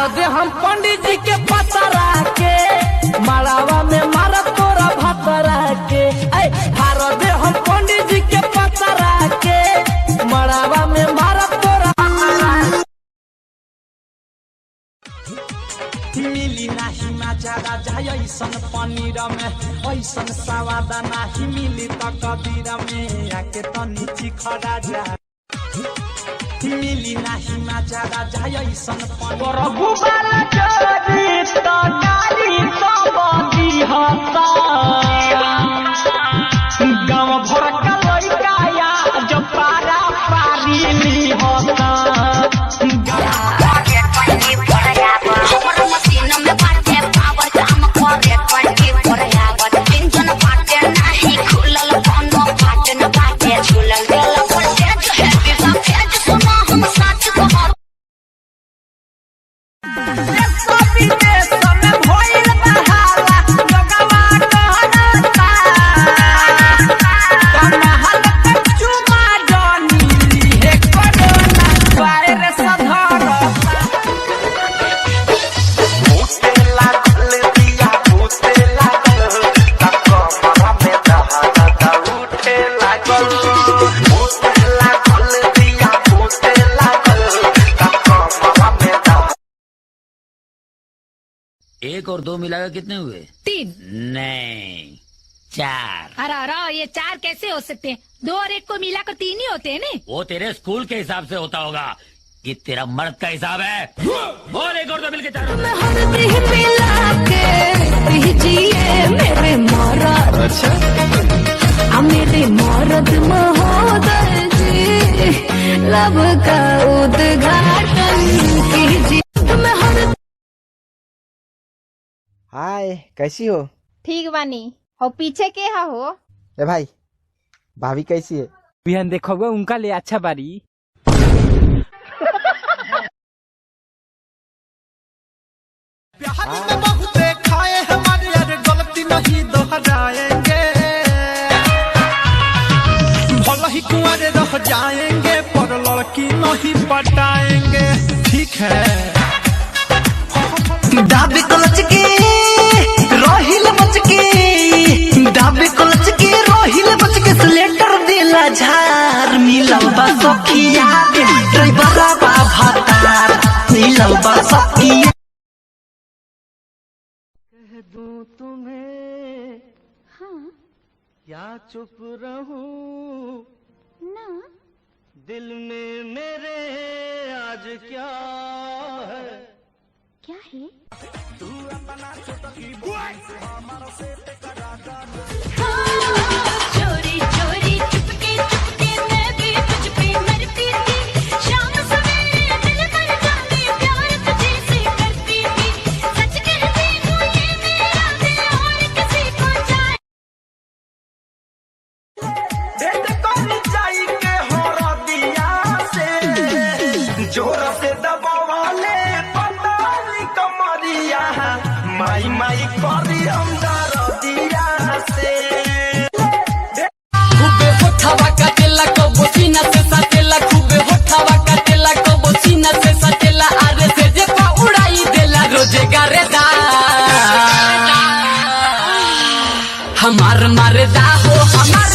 दे हम पंडित जी के पतरा के, मड़ावा में मारा तोरा भतरा के। भार दे हम पंडित जी के पतरा के, मड़ावा में मारा तोरा। मिली नाही मजा राजा ऐसन पनीर में, ऐसन स्वाद नाही मिली त कबीर में। आके तनी चिखरा जा, मिली नाही मजा राजा ऐसन पनीर। गुबारा चोरी तो नारी तो बंदी होता, गाँव भर का लड़का या जो पारा पारी ली होता। एक और दो मिलाकर कितने हुए? 3। नहीं 4। अरे ये 4 कैसे हो सकते हैं? 2 और 1 को मिलाकर 3 ही होते हैं ना। वो तेरे स्कूल के हिसाब से होता होगा, ये तेरा मर्द का हिसाब है। और एक और दो मिलके 4। मेरे मौरद, अच्छा मेरे मौरद महोदय जी, लब का उद्घाटन कीजिए। हाय, कैसी हो? ठीक बानी। हो पीछे के हो? ए भाई, भाभी कैसी है? बिहान देखोगे उनका ले अच्छा बारी। प्यार में बहुत खाए हमारे यार, गलती नहीं दोहराएंगे। भले ही कुंवारे रह जाएंगे, पर लड़की नहीं पटाएंगे। ठीक है। दाबे कलच के रोहिल बच के, दाबे कलच के रोहिल बच के, स्लेटर देला झार। मिलल बा सखिया ड्राइवरा बा भातार, मिलल बा सखिया। कह दूं तुम्हें हाँ या चुप रहूं ना, दिल में मेरे आज क्या है? क्या है? तू अपना चुटकी बोल से हमारा सेट करा कर। चोरी चोरी चुपके चुपके मैं भी तुझ पे मरती थी, शाम सवेरे दिल मर जाते, प्यार तुझे से करती थी। सच कहती हूँ ये मेरा दिल और किसी को जाए। डेट कर जाई के हो दिया से, जोर से दबावा ले पताली कमरिया, माई माई करी हम डर दिया से। खूबे होठवा काटेला कबो सीना से सटेला, खूबे होठवा काटेला कबो सीना से सटेला। आरे से जे पा उड़ाई देला रोजगारे दा, हमार मारे दा हो हमारे।